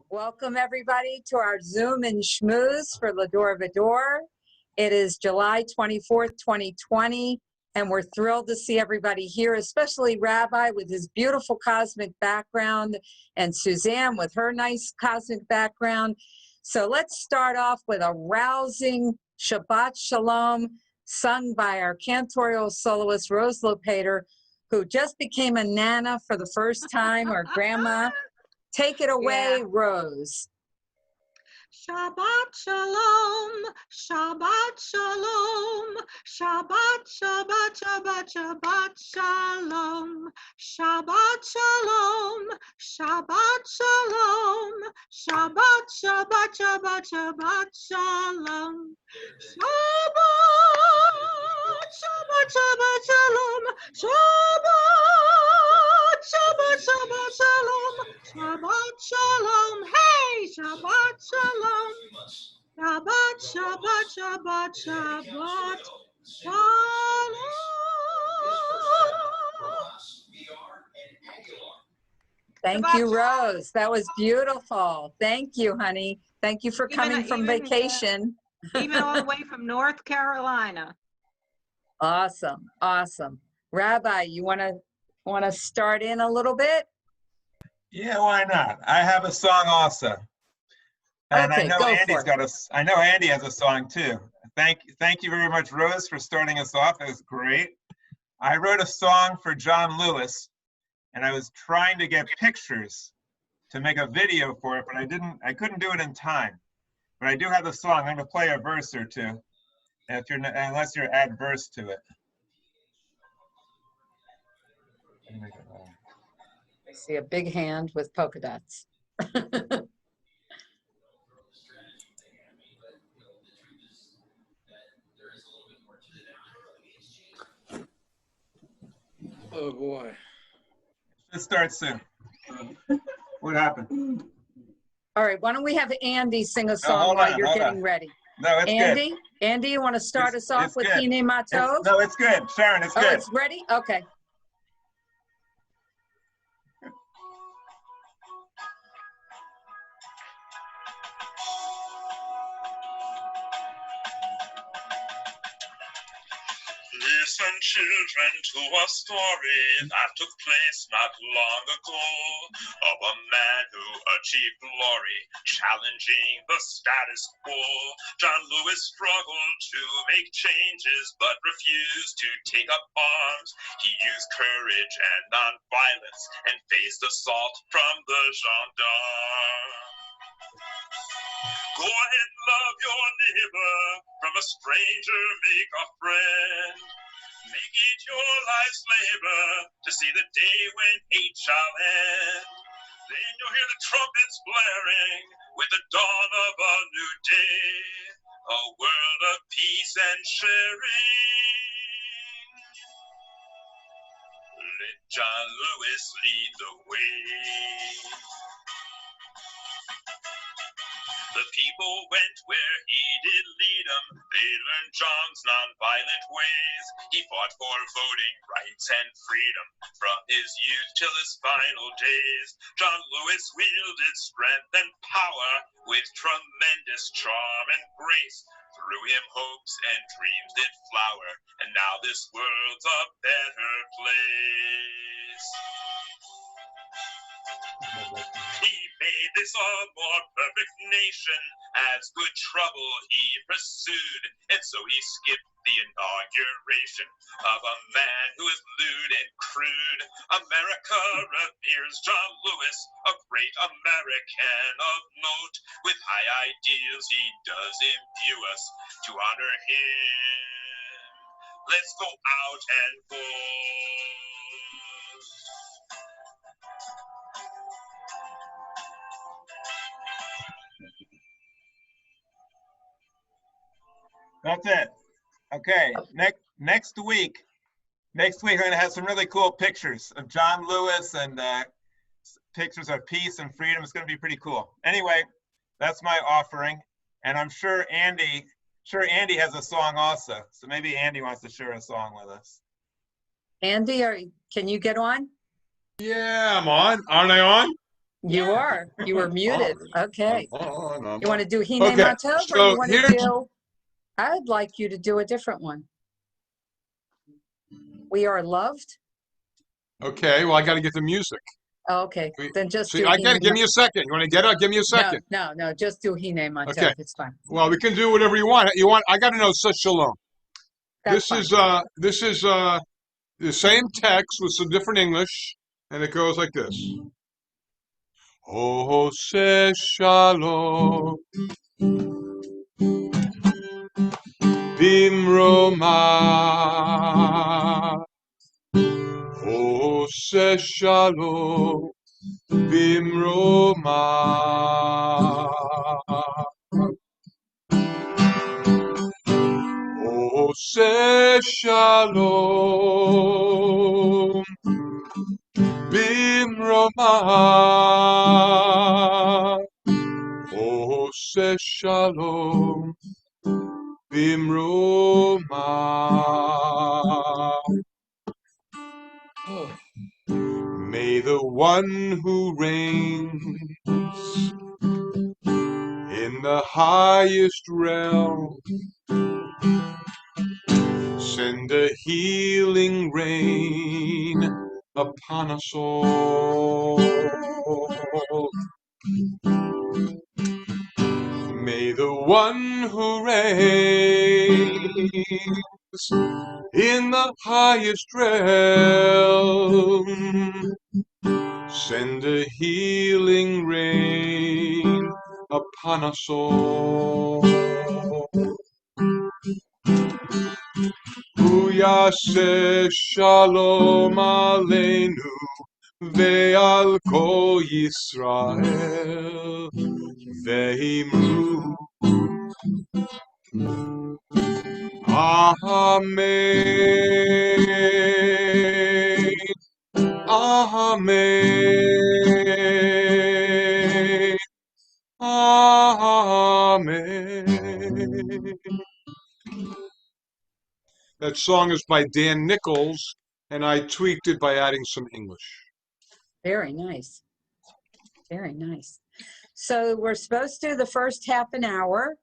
Welcome everybody to our Zoom and Schmooze for Va-Dor. It is July 24th, 2020, and we're thrilled to see everybody here, especially Rabbi with his beautiful cosmic background and Suzanne with her nice cosmic background. So let's start off with a rousing Shabbat Shalom sung by our cantorial soloist Rose Lopater, who just became a nana for the first time, or grandma. Take it away, yeah. Rose. Shabbat Shalom, Shabbat Shalom, Shabbat, Shabbat, Shabbat, Shabbat Shalom, Shabbat Shalom, Shabbat Shalom, Shabbat, Shabbat, Shabbat, Shabbat Shalom, Shabbat, Shabbat, Shabbat Shalom, Shabbat, Shabbat, Shabbat Shalom, Shabbat Shalom, hey, Shabbat Shalom, Shabbat, Shabbat, Shabbat, Shabbat Shalom. Thank you, Rose. That was beautiful. Thank you, honey. Thank you for coming from vacation. Even all the way from North Carolina. Awesome, awesome. Rabbi, you want to start in a little bit? Yeah, why not? I have a song also. And okay, I know Andy has a song too. Thank you very much, Rose, for starting us off. It was great. I wrote a song for John Lewis, and I was trying to get pictures to make a video for it, but I couldn't do it in time. But I do have the song. I'm going to play a verse or two, unless you're adverse to it. I see a big hand with polka dots. Oh boy. Let's start soon. What happened? All right, why don't we have Andy sing a song while you're getting ready? No, it's Andy? good. Andy, you want to start us off with Hine Matos? No, it's good. Sharon, it's good. Oh, it's ready? Okay. Listen, children, to a story that took place not long ago of a man who achieved glory, challenging the status quo. John Lewis struggled to make changes, but refused to take up arms. He used courage and nonviolence and faced assault from the gendarmes. Go ahead, love your neighbor, from a stranger make a friend. Make it your life's labor to see the day when hate shall end. Then you'll hear the trumpets blaring with the dawn of a new day, a world of peace and sharing. Let John Lewis lead the way. The people went where he did lead them. They learned John's nonviolent ways. He fought for voting rights and freedom from his youth till his final days. John Lewis wielded strength and power with tremendous charm and grace. Through him hopes and dreams did flower, and now this world's a better place. He made this a more perfect nation as good trouble he pursued, and so he skipped the inauguration of a man who is lewd and crude. America reveres John Lewis, a great American of note. With high ideals he does imbue us. To honor him, let's go out and vote. That's it. Okay. Next week, we're going to have some really cool pictures of John Lewis and pictures of peace and freedom. It's going to be pretty cool. Anyway, that's my offering, and I'm sure Andy has a song also. So maybe Andy wants to share a song with us. Andy, can you get on? Yeah, I'm on. Aren't I on? You are. You were muted. Okay. You want to do Hine Okay, Matov, or so you want to here's- do? I'd like you to do a different one. We Are Loved. Okay, well, I got to get the music. Oh, okay, then just See, do. I got to Hine give me a second. You want to get it? Give me a second. No, just do Hine Matov. Okay. It's fine. Well, we can do whatever you want. I got to know such shalom. That's This fine. is the same text with some different English, and it goes like this. Ose shalom bimroma. Ose shalom bimroma. Ose shalom bimroma. Ose shalom bimroma. May the one who reigns in the highest realm send a healing rain upon us all. May the one who reigns in the highest realm send a healing rain upon us all. Uyaseh shalom aleinu ve'al kol Yisrael ve'imru Amen. Amen. Amen. That song is by Dan Nichols, and I tweaked it by adding some English. Very nice. Very nice. So we're supposed to, the first half an hour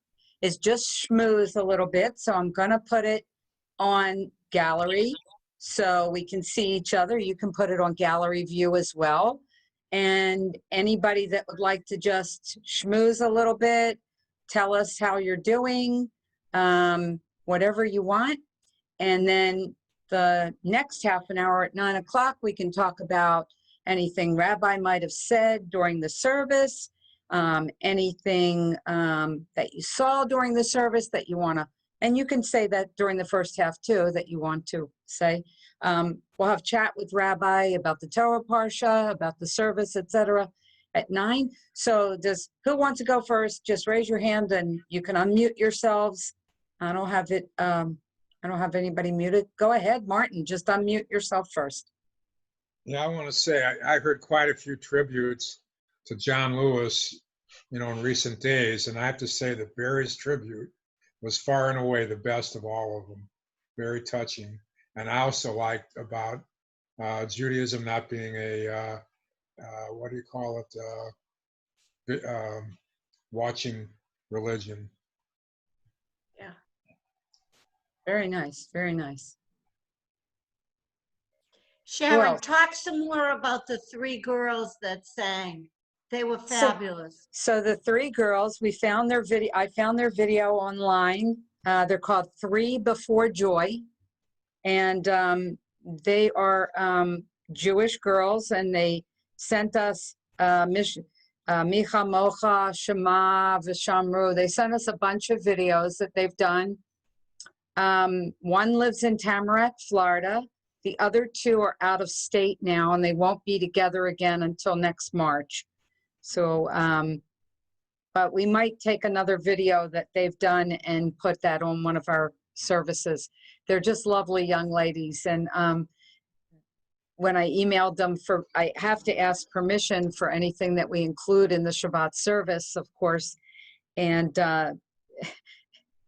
is just schmooze a little bit. So I'm going to put it on gallery so we can see each other. You can put it on gallery view as well. And anybody that would like to just schmooze a little bit, tell us how you're doing, whatever you want. And then the next half an hour at 9 o'clock, we can talk about anything Rabbi might have said during the service, anything that you saw during the service that you want to, and you can say that during the first half too, that you want to say. We'll have chat with Rabbi about the Torah Parsha, about the service, etc. at 9. So who wants to go first? Just raise your hand and you can unmute yourselves. I don't have it. I don't have anybody muted. Go ahead, Martin, just unmute yourself first. Yeah, I want to say I heard quite a few tributes to John Lewis, in recent days, and I have to say that Barry's tribute was far and away the best of all of them. Very touching, and I also liked about Judaism not being a what do you call it? Watching religion. Yeah. Very nice. Very nice. Sharon, talk some more about the 3 girls that sang. They were fabulous. So the 3 girls, we found their video. I found their video online. They're called 3 Before Joy. And they are Jewish girls, and they sent us Micha Mocha, Shema, Vishamru. They sent us a bunch of videos that they've done. One lives in Tamarack, Florida. The other 2 are out of state now, and they won't be together again until next March. So, but we might take another video that they've done and put that on one of our services. They're just lovely young ladies. And when I emailed them I have to ask permission for anything that we include in the Shabbat service, of course. And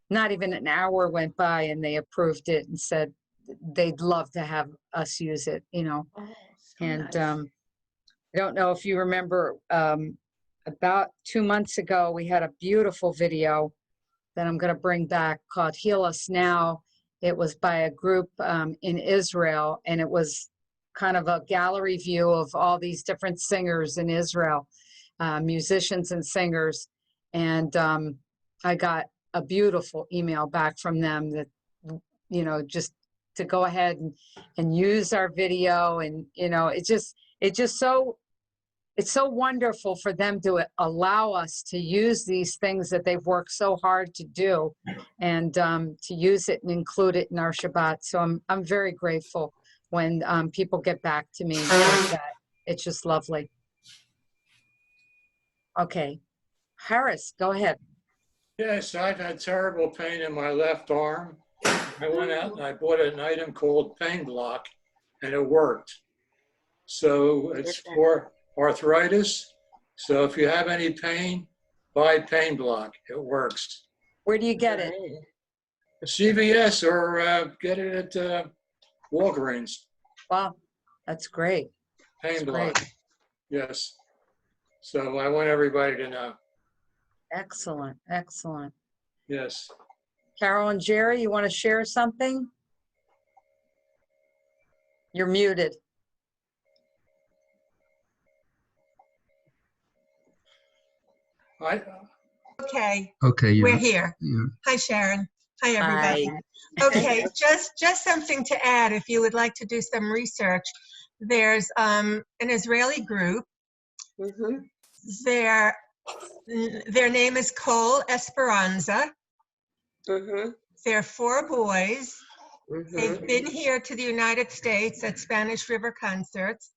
not even an hour went by and they approved it and said they'd love to have us use it, Oh, so and nice. I don't know if you remember, about 2 months ago, we had a beautiful video that I'm going to bring back called Heal Us Now. It was by a group in Israel, and it was kind of a gallery view of all these different singers in Israel, musicians and singers. And I got a beautiful email back from them that, you know, just to go ahead and use our video. And, you know, it's so wonderful for them to allow us to use these things that they've worked so hard to do, and to use it and include it in our Shabbat. So I'm very grateful when people get back to me like that. It's just lovely. Okay, Harris, go ahead. Yes, I've had terrible pain in my left arm. I went out and I bought an item called Pain Block, and it worked. So it's for arthritis. So if you have any pain, buy Pain Block. It works. Where do you get it? CVS or get it at Walgreens. Wow, that's great. Pain That's Block. great. Yes. So I want everybody to know. Excellent, excellent. Yes. Carol and Jerry, you want to share something? You're muted. Okay, Okay, we're yeah. here. Yeah. Hi, Sharon. Hi, everybody. Okay, just something to add. If you would like to do some research, there's an Israeli group. Their name is Kol Esperanza. They're 4 boys. They've been here to the United States at Spanish River concerts.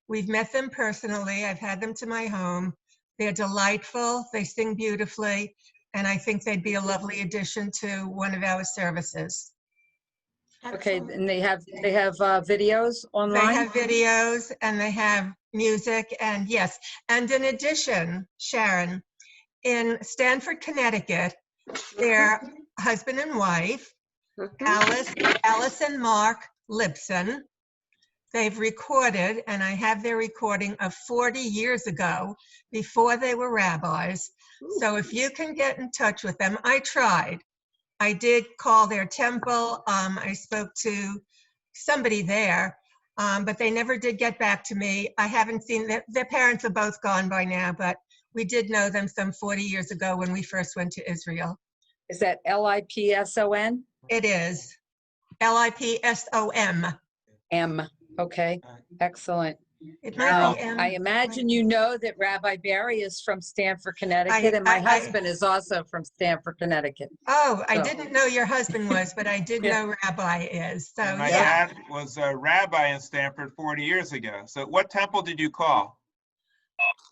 We've met them personally. I've had them to my home. They're delightful. They sing beautifully. And I think they'd be a lovely addition to one of our services. Okay, and they have videos online? They have videos and they have music, and yes. And in addition, Sharon, in Stamford, Connecticut, their husband and wife, Alice and Mark Lipson, they've recorded, and I have their recording of 40 years ago, before they were rabbis. So if you can get in touch with them, I tried. I did call their temple. I spoke to somebody there, but they never did get back to me. I haven't seen their parents are both gone by now, but we did know them some 40 years ago when we first went to Israel. Is that Lipson? It is Lipsom. M. Okay, excellent. It might be M. I imagine you know that Rabbi Barry is from Stamford, Connecticut, and my husband is also from Stamford, Connecticut. Oh, I So. didn't know your husband was, but I did know Rabbi is. So And my yeah. dad was a rabbi in Stamford 40 years ago. So what temple did you call?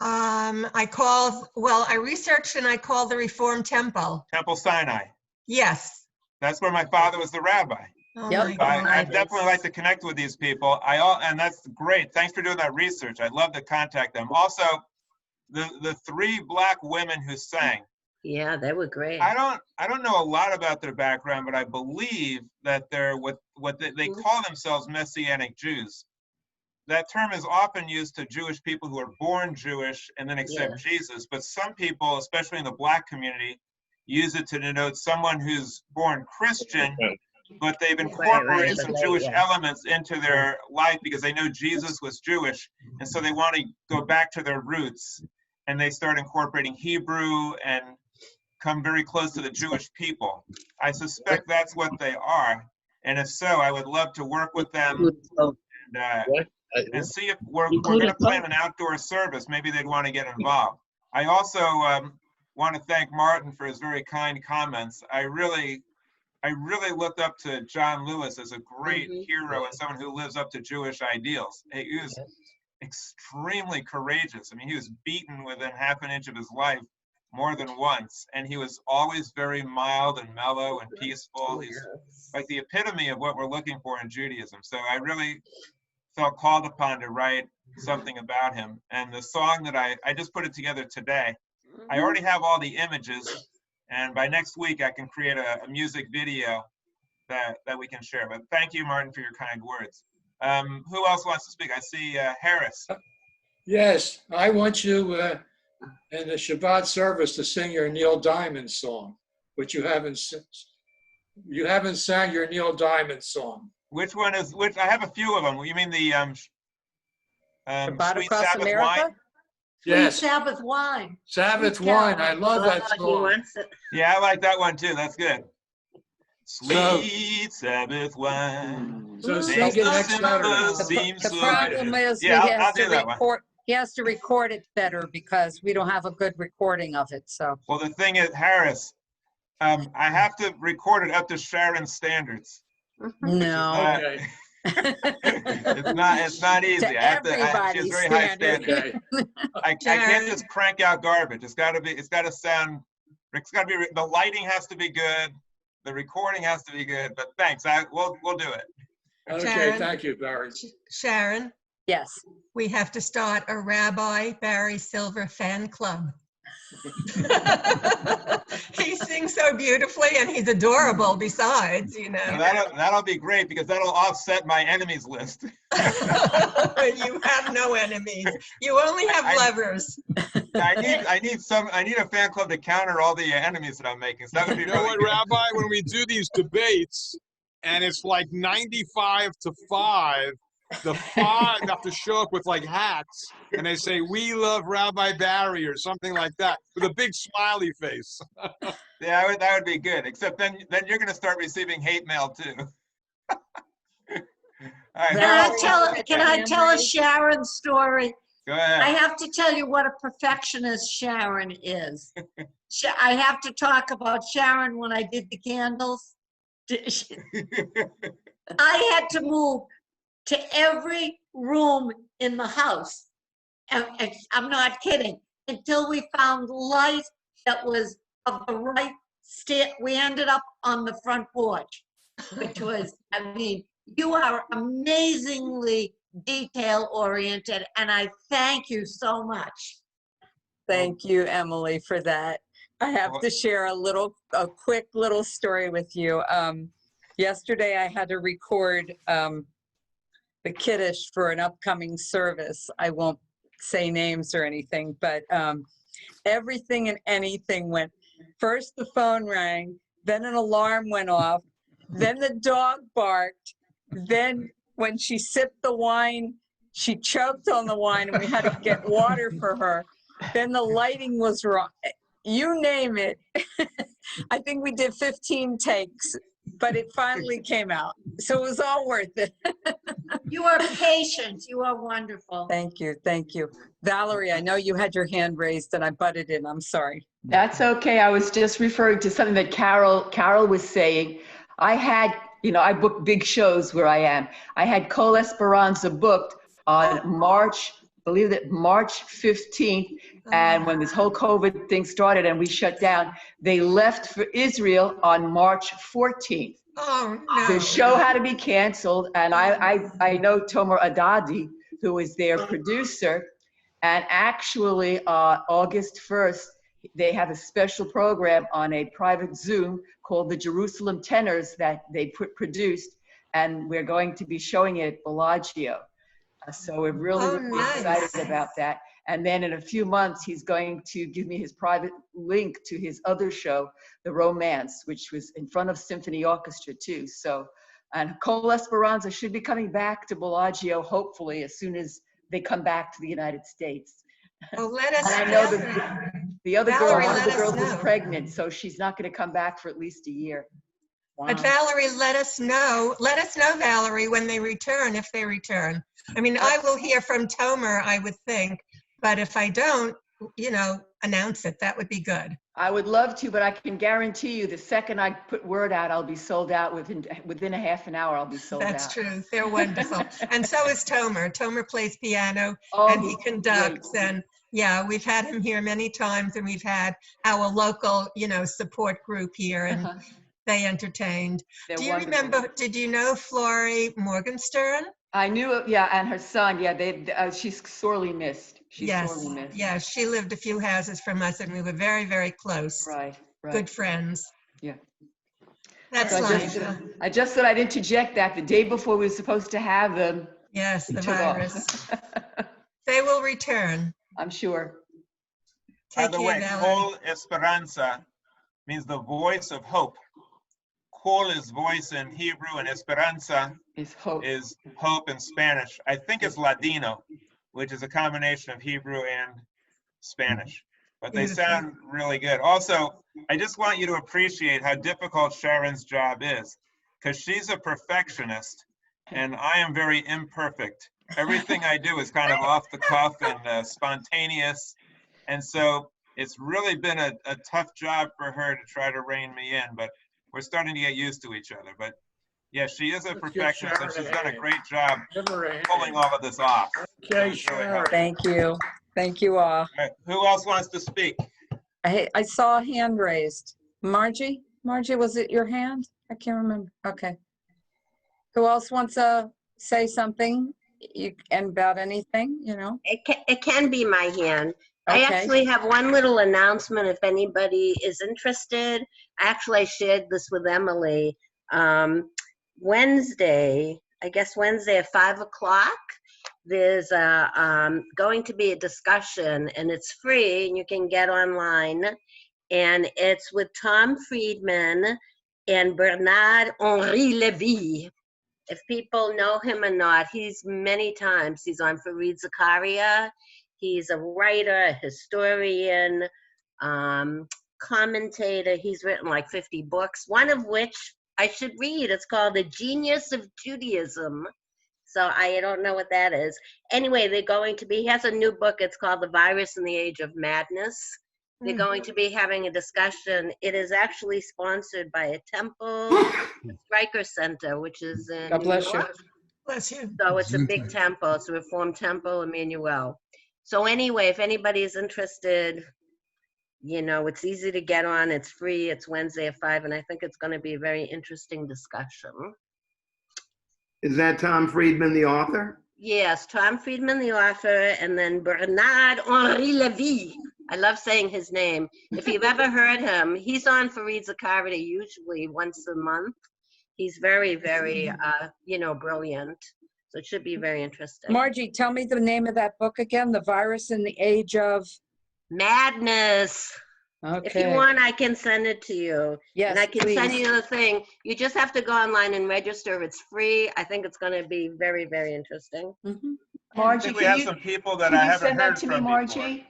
I researched and I called the Reformed Temple. Temple Sinai. Yes. That's where my father was the rabbi. Oh Yep. my God. I'd definitely like to connect with these people. And that's great. Thanks for doing that research. I'd love to contact them. Also, the 3 Black women who sang. Yeah, they were great. I don't know a lot about their background, but I believe that they're what they call themselves Messianic Jews. That term is often used to Jewish people who are born Jewish and then accept Jesus. But some people, especially in the Black community, use it to denote someone who's born Christian, but they've incorporated some Jewish elements into their life because they know Jesus was Jewish, and so they want to go back to their roots, and they start incorporating Hebrew and come very close to the Jewish people. I suspect that's what they are, and if so, I would love to work with them and see if we're going to plan an outdoor service. Maybe they'd want to get involved. I also want to thank Martin for his very kind comments. I really looked up to John Lewis as a great hero and someone who lives up to Jewish ideals. He was extremely courageous. I mean, he was beaten within half an inch of his life more than once, and he was always very mild and mellow and peaceful. He's like the epitome of what we're looking for in Judaism. So I really felt called upon to write something about him. And the song that I just put it together today, I already have all the images, and by next week I can create a music video that we can share. But thank you, Martin, for your kind words. Who else wants to speak? I see Harris. Yes, I want you in the Shabbat service to sing your Neil Diamond song, which you haven't sang your Neil Diamond song. Which one is which? I have a few of them. You mean the Shabbat Sweet Across Sabbath America? Wine? Yes, Sabbath wine. Sabbath Sweet Wine. Sabbath. I love that He song. wants it. Yeah, I like that one too. That's good. So- Sweet Sabbath wine. So sing Makes it the next Saturday. simple seem The so problem good. is Yeah, he I'll has do to that one. record. He has to record it better because we don't have a good recording of it. So Well, the thing is, Harris, I have to record it up to Sharon's standards. no. Okay, It's not easy. To I have to. She has everybody's very high standard. standards. okay. I can't just crank out garbage. It's got to be. It's got to sound. It's got to be. The lighting has to be good. The recording has to be good. But thanks. We'll do it. Okay, Sharon? thank you, Barry. Sharon, Yes. we have to start a Rabbi Barry Silver fan club. He sings so beautifully and he's adorable besides, you Well, know. that'll be great because that'll offset my enemies list. You have no enemies. You only have lovers. I need a fan club to counter all the enemies that I'm making. So that would be You know really what, good. Rabbi? When we do these debates, and it's like 95-5, the five have to show up with like hats, and they say, "We love Rabbi Barry" or something like that, with a big smiley face. Yeah, that would be good. Except then you're going to start receiving hate mail too. All right, Can I tell a Sharon story? go ahead. I have to tell you what a perfectionist Sharon is. I have to talk about Sharon when I did the candles. I had to move to every room in the house. And I'm not kidding. Until we found light that was of the right state. We ended up on the front porch, which was, I mean, you are amazingly detail oriented, and I thank you so much. Thank you, Emily, for that. I have to share a quick little story with you. Yesterday, I had to record the Kiddush for an upcoming service. I won't say names or anything, but everything and anything went. First, the phone rang, then an alarm went off, then the dog barked, then when she sipped the wine, she choked on the wine and we had to get water for her. Then the lighting was wrong. You name it. I think we did 15 takes, but it finally came out. So it was all worth it. You are patient. You are wonderful. Thank you. Thank you. Valerie, I know you had your hand raised and I butted in. I'm sorry. That's okay. I was just referring to something that Carol was saying. I had, I book big shows where I am. I had Cole Esperanza booked on March 15th. And when this whole COVID thing started and we shut down, they left for Israel on March 14th. Oh, no. The show had to be canceled. And I know Tomer Adadi, who is their producer. And actually, August 1st, they have a special program on a private Zoom called the Jerusalem Tenors that they produced. And we're going to be showing it at Bellagio. So we're really excited about that. And then in a few months, he's going to give me his private link to his other show, The Romance, which was in front of symphony orchestra too. So, and Cole Esperanza should be coming back to Bellagio, hopefully, as soon as they come back to the United States. Well, let us And I know know. that the other girl, Valerie, one of let the us girls is know. pregnant, so she's not going to come back for at least a year. But Valerie, let us know. Let us know, Valerie, when they return, if they return. I mean, I will hear from Tomer, I would think. But if I don't, announce it. That would be good. I would love to, but I can guarantee you the second I put word out, I'll be sold out within a half an hour. I'll be sold out. That's true. They're wonderful. And so is Tomer. Tomer plays piano and he he's conducts. great. And yeah, we've had him here many times, and we've had our local, support group here, and they entertained. They're Do you wonderful. remember? Did you know Flory Morgenstern? I knew it, yeah, and her son, yeah, she's sorely missed. She's sorely missed. Yeah, she lived a few houses from us, and we were very, very close. Right. Good friends. Yeah. That's So nice. I just thought I'd interject that the day before we were supposed to have them. Yes, it the took off. virus. They will return. I'm sure. By Take the care, way, Valerie. Kol Esperanza means the voice of hope. Kol is voice in Hebrew, and Esperanza Is hope. is hope in Spanish. I think it's Ladino, which is a combination of Hebrew and Spanish. But they Beautiful. sound really good. Also, I just want you to appreciate how difficult Sharon's job is, because she's a perfectionist, and I am very imperfect. Everything I do is kind of off the cuff and spontaneous. And so it's really been a tough job for her to try to rein me in, but we're starting to get used to each other. But yeah, she is a Let's give perfectionist, and Sharon she's a done a hand. great job Give her a hand. pulling all of this off. Okay, It's really Sharon. helpful. Thank you. Thank you all. All right, who else wants to speak? I saw a hand raised. Margie? Margie, was it your hand? I can't remember. Okay. Who else wants to say something and about anything, you know? It can be my hand. I Okay. actually have one little announcement if anybody is interested. Actually, I shared this with Emily. Wednesday, I guess Wednesday at 5 o'clock, there's going to be a discussion, and it's free, and you can get online. And it's with Tom Friedman and Bernard-Henri Lévy. If people know him or not, he's many times. He's on Fareed Zakaria. He's a writer, a historian, commentator. He's written like 50 books, one of which I should read. It's called The Genius of Judaism. So I don't know what that is. Anyway, he has a new book. It's called The Virus in the Age of Madness. They're going to be having a discussion. It is actually sponsored by a temple, Stryker Center, which is in God bless New you. York. Bless you. So it's a big temple. It's a Reformed temple, Emmanuel. So anyway, if anybody is interested, you know, it's easy to get on. It's free. It's Wednesday at 5, and I think it's going to be a very interesting discussion. Is that Tom Friedman, the author? Yes, Tom Friedman, the author, and then Bernard-Henri Lévy. I love saying his name. If you've ever heard him, he's on Fareed Zakaria usually once a month. He's very, very, brilliant. So it should be very interesting. Margie, tell me the name of that book again, The Virus in the Age of Madness. Okay. If you want, I can send it to you. Yes, and I can please. send you the thing. You just have to go online and register. It's free. I think it's going to be very, very interesting. Mm-hmm. I Margie, think we have some people that I can you haven't send heard that to me, from Margie? before.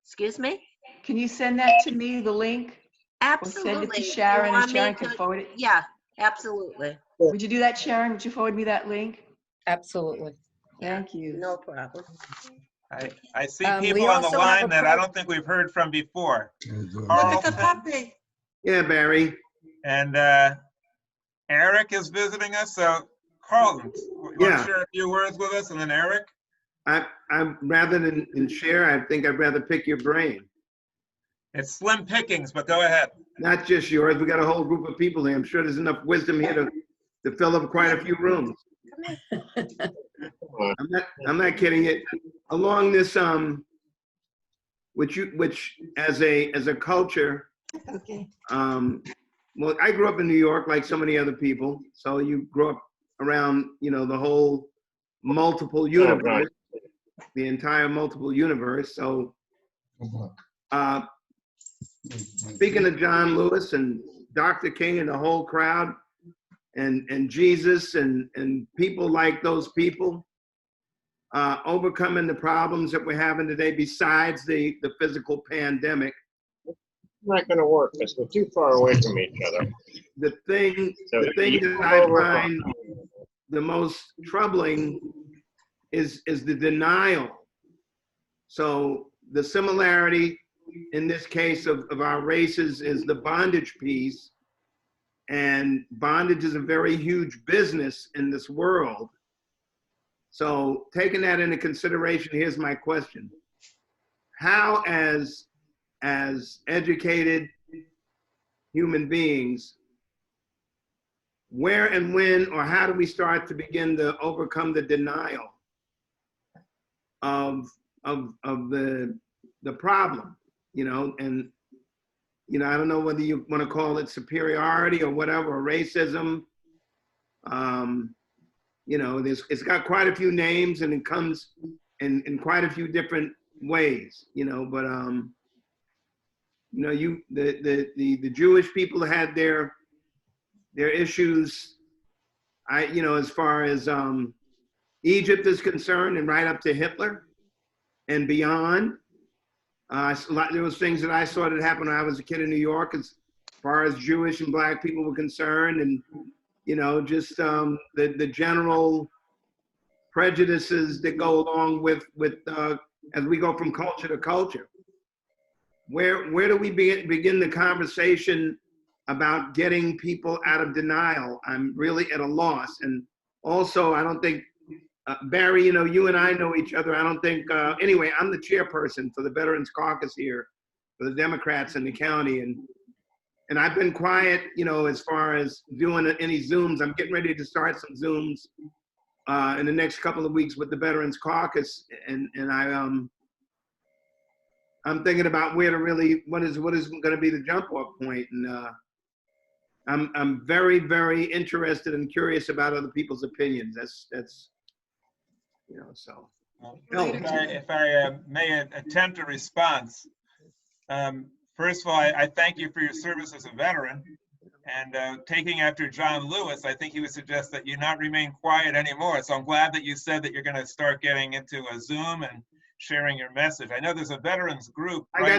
Excuse me? Can you send that to me, the link? Absolutely. Or send it to You Sharon and want me Sharon can to- forward it? Yeah, absolutely. Would you do that, Sharon? Would you forward me that link? Absolutely. Thank you. No problem. I see We people on the also have line a that I don't think we've heard from before. Look at the puppy. Yeah, Barry. And Eric is visiting us. So Carlton, you want to Yeah. share a few words with us, and then Eric? I'm rather than share, I think I'd rather pick your brain. It's slim pickings, but go ahead. Not just yours. We got a whole group of people here. I'm sure there's enough wisdom here to fill up quite a few rooms. I'm not kidding it. Along this which as a culture, Okay. well, I grew up in New York like so many other people. So you grew up around, the whole multiple universe, the entire multiple universe. So speaking of John Lewis and Dr. King and the whole crowd and Jesus and people like those people, overcoming the problems that we're having today besides the physical pandemic. Not going to work because we're too far away from each other. The thing that I find the most troubling is the denial. So the similarity in this case of our races is the bondage piece, and bondage is a very huge business in this world. So taking that into consideration, here's my question. How as educated human beings, where and when or how do we start to begin to overcome the denial of the problem, and I don't know whether you want to call it superiority or whatever, or racism. It's got quite a few names, and it comes in quite a few different ways, you know, but you know, the Jewish people had their issues, you know, as far as Egypt is concerned, and right up to Hitler and beyond. There was things that I saw that happen when I was a kid in New York as far as Jewish and Black people were concerned, and you know, just the general prejudices that go along with as we go from culture to culture. Where do we begin the conversation about getting people out of denial? I'm really at a loss. And also, I don't think, Barry, you know, you and I know each other. I don't think, anyway, I'm the chairperson for the Veterans Caucus here for the Democrats in the county. And I've been quiet, you know, as far as doing any Zooms. I'm getting ready to start some Zooms in the next couple of weeks with the Veterans Caucus. And I'm thinking about where to really, what is going to be the jump off point. And I'm very, very interested and curious about other people's opinions. That's you know, so. If I may attempt a response. First of all, I thank you for your service as a veteran. And taking after John Lewis, I think he would suggest that you not remain quiet anymore. So I'm glad that you said that you're going to start getting into a Zoom and sharing your message. I know there's a veterans group I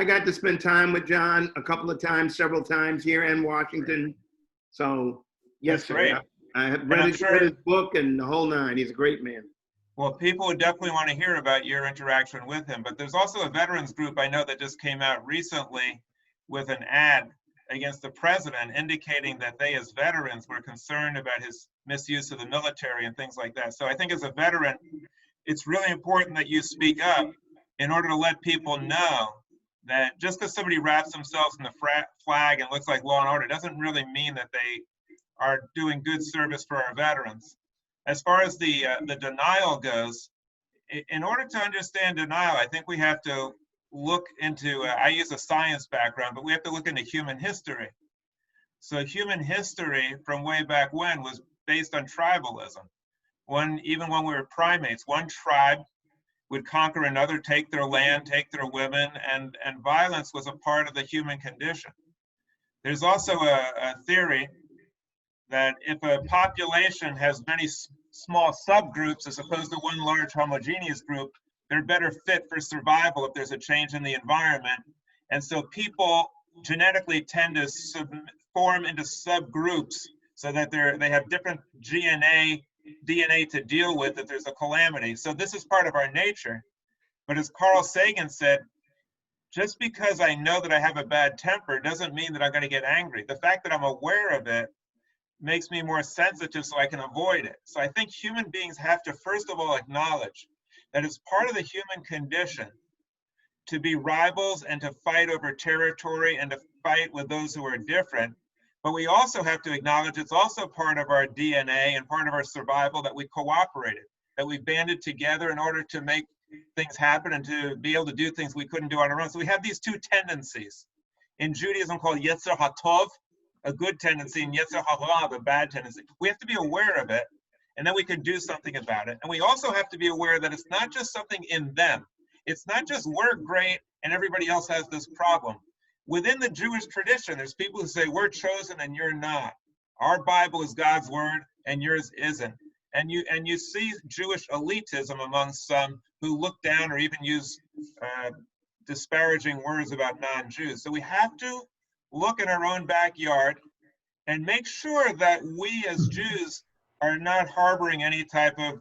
got to spend time with John a couple of times, several times here in Washington. So yes, sir. I have read his book and the whole nine. He's a great man. Well, people would definitely want to hear about your interaction with him. But there's also a veterans group I know that just came out recently with an ad against the president indicating that they as veterans were concerned about his misuse of the military and things like that. So I think as a veteran, it's really important that you speak up in order to let people know that just because somebody wraps themselves in the flag and looks like law and order doesn't really mean that they are doing good service for our veterans. As far as the denial goes, in order to understand denial, I think we have to look into, I use a science background, but we have to look into human history. So human history from way back when was based on tribalism. Even when we were primates, one tribe would conquer another, take their land, take their women, and violence was a part of the human condition. There's also a theory that if a population has many small subgroups as opposed to one large homogeneous group, they're better fit for survival if there's a change in the environment. And so people genetically tend to form into subgroups so that they have different DNA to deal with if there's a calamity. So this is part of our nature. But as Carl Sagan said, just because I know that I have a bad temper doesn't mean that I'm going to get angry. The fact that I'm aware of it makes me more sensitive so I can avoid it. So I think human beings have to first of all acknowledge that it's part of the human condition to be rivals and to fight over territory and to fight with those who are different. But we also have to acknowledge it's also part of our DNA and part of our survival that we cooperated, that we banded together in order to make things happen and to be able to do things we couldn't do on our own. So we have these two tendencies in Judaism called Yetzer HaTov, a good tendency, and Yetzer HaRa, the bad tendency. We have to be aware of it, and then we can do something about it. And we also have to be aware that it's not just something in them. It's not just we're great and everybody else has this problem. Within the Jewish tradition, there's people who say we're chosen and you're not. Our Bible is God's word and yours isn't. And you see Jewish elitism among some who look down or even use disparaging words about non-Jews. So we have to look in our own backyard and make sure that we as Jews are not harboring any type of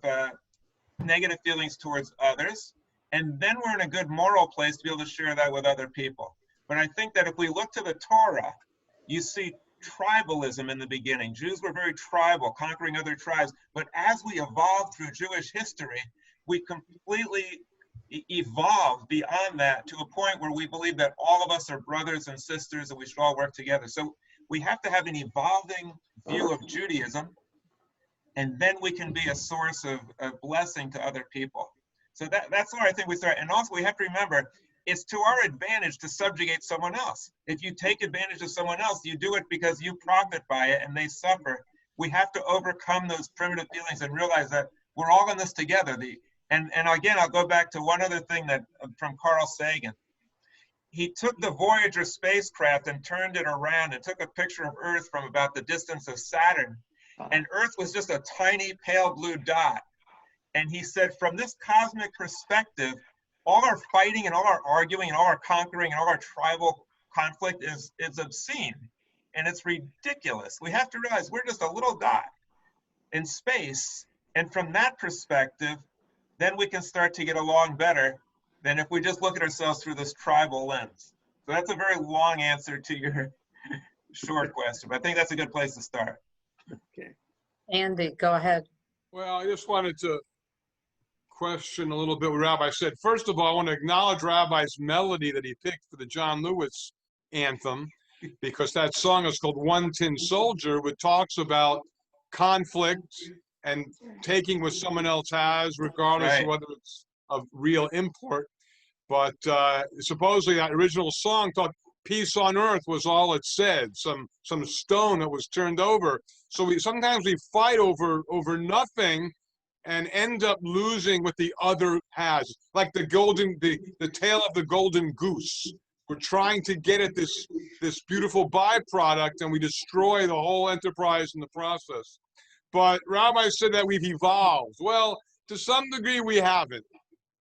negative feelings towards others. And then we're in a good moral place to be able to share that with other people. But I think that if we look to the Torah, you see tribalism in the beginning. Jews were very tribal, conquering other tribes. But as we evolved through Jewish history, we completely evolved beyond that to a point where we believe that all of us are brothers and sisters and we should all work together. So we have to have an evolving view of Judaism, and then we can be a source of blessing to other people. So that's where I think we start. And also we have to remember, it's to our advantage to subjugate someone else. If you take advantage of someone else, you do it because you profit by it and they suffer. We have to overcome those primitive feelings and realize that we're all in this together. The And again, I'll go back to one other thing that from Carl Sagan. He took the Voyager spacecraft and turned it around and took a picture of Earth from about the distance of Saturn. And Earth was just a tiny pale blue dot. And he said, from this cosmic perspective, all our fighting and all our arguing and all our conquering and all our tribal conflict is obscene. And it's ridiculous. We have to realize we're just a little dot in space. And from that perspective, then we can start to get along better than if we just look at ourselves through this tribal lens. So that's a very long answer to your short question, but I think that's a good place to start. Okay. Andy, go ahead. Well, I just wanted to question a little bit what Rabbi said. First of all, I want to acknowledge Rabbi's melody that he picked for the John Lewis anthem, because that song is called One Tin Soldier, which talks about conflict and taking what someone else has, regardless of whether it's of real import. But supposedly that original song thought peace on earth was all it said, some stone that was turned over. So sometimes we fight over nothing and end up losing what the other has, like the tail of the golden goose. We're trying to get at this beautiful byproduct, and we destroy the whole enterprise in the process. But Rabbi said that we've evolved. Well, to some degree we haven't.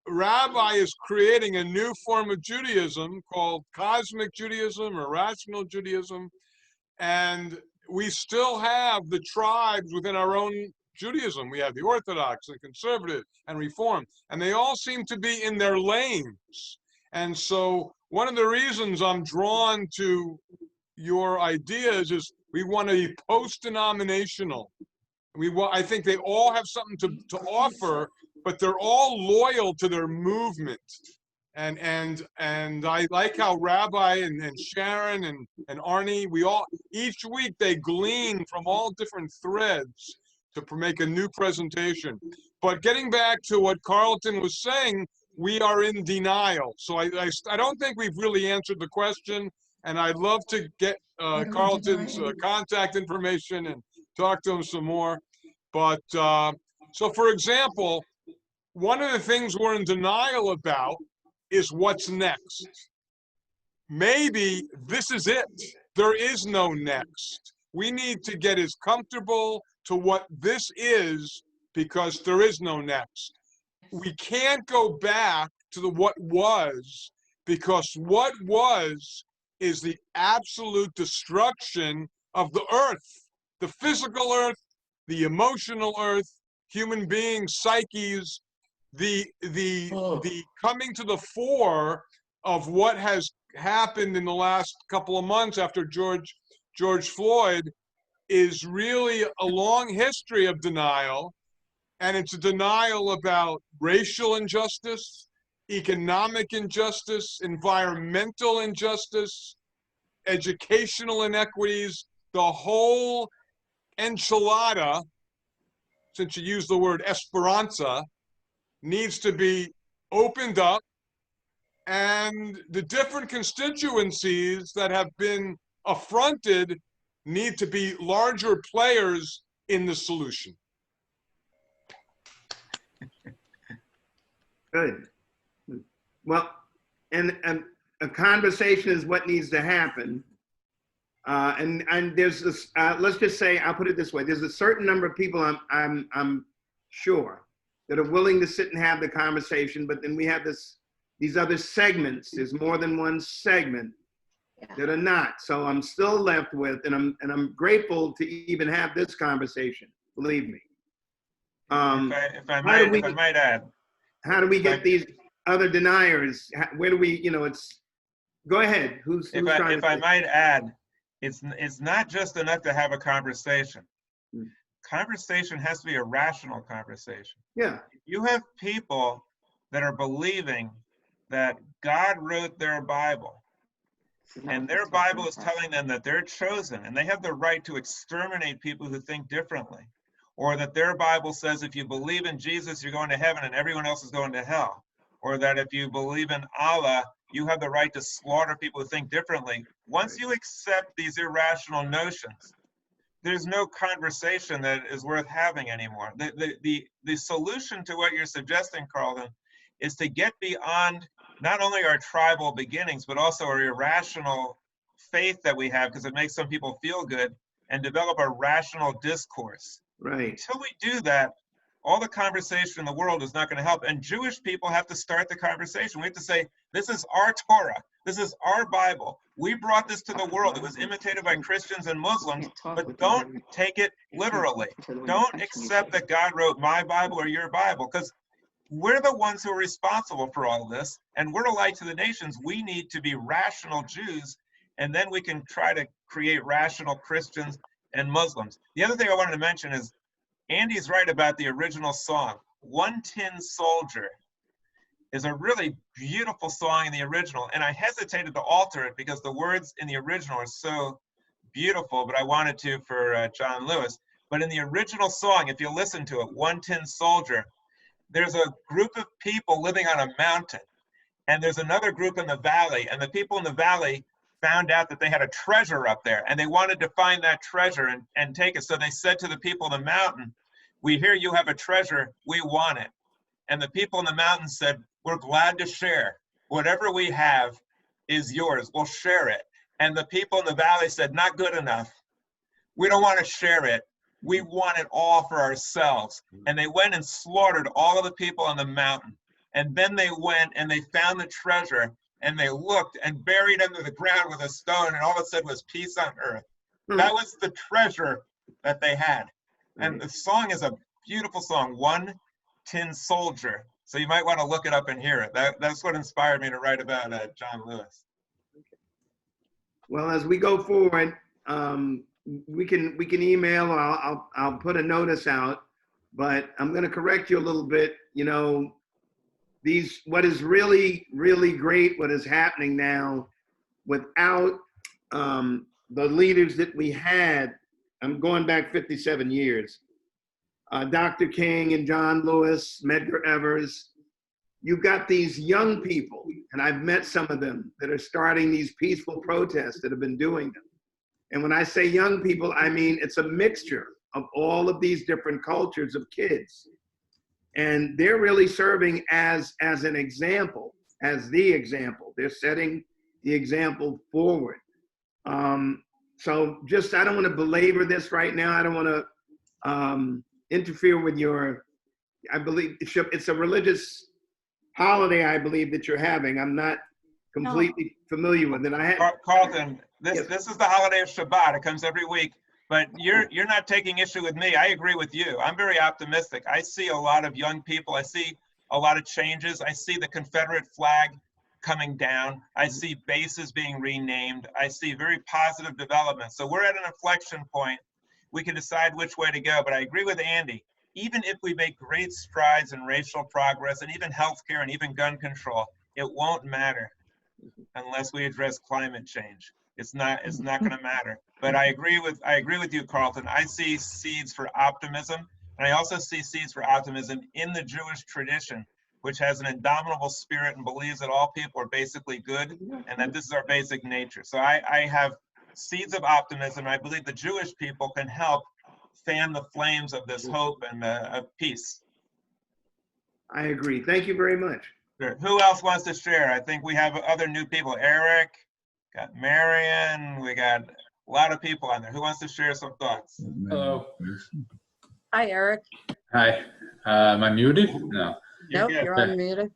Rabbi is creating a new form of Judaism called cosmic Judaism or rational Judaism, and we still have the tribes within our own Judaism. We have the Orthodox and Conservative and Reform, and they all seem to be in their lanes. And so one of the reasons I'm drawn to your ideas is we want to be post-denominational. I think they all have something to offer, but they're all loyal to their movement. And I like how Rabbi and Sharon and Arnie, each week they glean from all different threads to make a new presentation. But getting back to what Carlton was saying, we are in denial. So I don't think we've really answered the question, and I'd love to get Carlton's contact information and talk to him some more. But so for example, one of the things we're in denial about is what's next. Maybe this is it. There is no next. We need to get as comfortable to what this is, because there is no next. We can't go back to what was, because what was is the absolute destruction of the earth, the physical earth, the emotional earth, human beings, psyches, the coming to the fore of what has happened in the last couple of months after George Floyd is really a long history of denial. And it's a denial about racial injustice, economic injustice, environmental injustice, educational inequities, the whole enchilada, since you use the word esperanza, needs to be opened up, and the different constituencies that have been affronted need to be larger players in the solution. Good. Well, and a conversation is what needs to happen. And there's this, let's just say, I'll put it this way. There's a certain number of people I'm sure that are willing to sit and have the conversation, but then we have these other segments. There's more than one segment that are not. So I'm still left with, and I'm grateful to even have this conversation, believe me. If I might add. How do we get these other deniers? Where do we, go ahead. If I might add, it's not just enough to have a conversation. Conversation has to be a rational conversation. Yeah. You have people that are believing that God wrote their Bible, and their Bible is telling them that they're chosen and they have the right to exterminate people who think differently, or that their Bible says if you believe in Jesus, you're going to heaven and everyone else is going to hell, or that if you believe in Allah, you have the right to slaughter people who think differently. Once you accept these irrational notions, there's no conversation that is worth having anymore. The solution to what you're suggesting, Carlton, is to get beyond not only our tribal beginnings, but also our irrational faith that we have, because it makes some people feel good, and develop a rational discourse. Right. Until we do that, all the conversation in the world is not going to help. And Jewish people have to start the conversation. We have to say, this is our Torah. This is our Bible. We brought this to the world. It was imitated by Christians and Muslims, but don't take it literally. Don't accept that God wrote my Bible or your Bible, because we're the ones who are responsible for all of this, and we're a light to the nations. We need to be rational Jews, and then we can try to create rational Christians and Muslims. The other thing I wanted to mention is Andy's right about the original song. One Tin Soldier is a really beautiful song in the original, and I hesitated to alter it because the words in the original are so beautiful, but I wanted to for John Lewis. But in the original song, if you listen to it, One Tin Soldier, there's a group of people living on a mountain, and there's another group in the valley, and the people in the valley found out that they had a treasure up there, and they wanted to find that treasure and take it. So they said to the people in the mountain, we hear you have a treasure, we want it. And the people in the mountain said, we're glad to share. Whatever we have is yours, we'll share it. And the people in the valley said, not good enough. We don't want to share it. We want it all for ourselves. And they went and slaughtered all of the people on the mountain. And then they went and they found the treasure, and they looked and buried under the ground with a stone, and all it said was peace on earth. That was the treasure that they had. And the song is a beautiful song, One Tin Soldier. So you might want to look it up and hear it. That's what inspired me to write about John Lewis. Well, as we go forward, we can email, or I'll put a notice out, but I'm going to correct you a little bit. You know, what is really, really great, what is happening now, without the leaders that we had, I'm going back 57 years, Dr. King and John Lewis, Medgar Evers, you've got these young people, and I've met some of them, that are starting these peaceful protests that have been doing them. And when I say young people, I mean it's a mixture of all of these different cultures of kids. And they're really serving as an example, as the example. They're setting the example forward. So just, I don't want to belabor this right now. I don't want to interfere with your, I believe it's a religious holiday, I believe, that you're having. I'm not completely familiar with it. Carlton, this is the holiday of Shabbat. It comes every week. But you're not taking issue with me. I agree with you. I'm very optimistic. I see a lot of young people. I see a lot of changes. I see the Confederate flag coming down. I see bases being renamed. I see very positive development. So we're at an inflection point. We can decide which way to go. But I agree with Andy. Even if we make great strides in racial progress and even healthcare and even gun control, it won't matter unless we address climate change. It's not going to matter. But I agree with you, Carlton. I see seeds for optimism, and I also see seeds for optimism in the Jewish tradition, which has an indomitable spirit and believes that all people are basically good and that this is our basic nature. So I have seeds of optimism. I believe the Jewish people can help fan the flames of this hope and of peace. I agree. Thank you very much. Sure. Who else wants to share? I think we have other new people. Eric, got Marion, we got a lot of people on there. Who wants to share some thoughts? Hello. Hi, Eric. Hi. Am I muted? No. Nope, you're unmuted.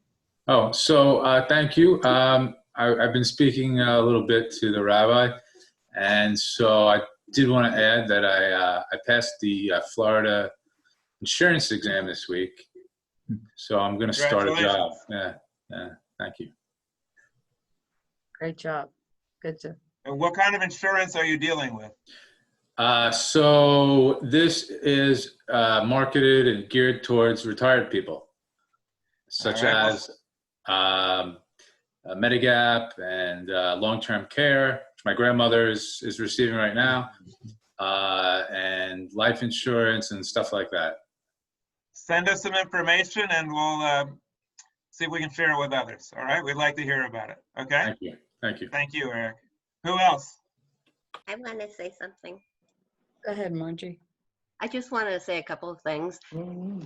Oh, so thank you. I've been speaking a little bit to the rabbi, and so I did want to add that I passed the Florida insurance exam this week, so I'm going to start a job. Yeah, thank you. Great job. Good job. And what kind of insurance are you dealing with? So this is marketed and geared towards retired people, such as Medigap and long-term care, which my grandmother is receiving right now, and life insurance and stuff like that. Send us some information and we'll see if we can share it with others. All right, we'd like to hear about it. Okay. Thank you. Thank you. Thank you, Eric. Who else? I want to say something. Go ahead, Margie. I just wanted to say a couple of things.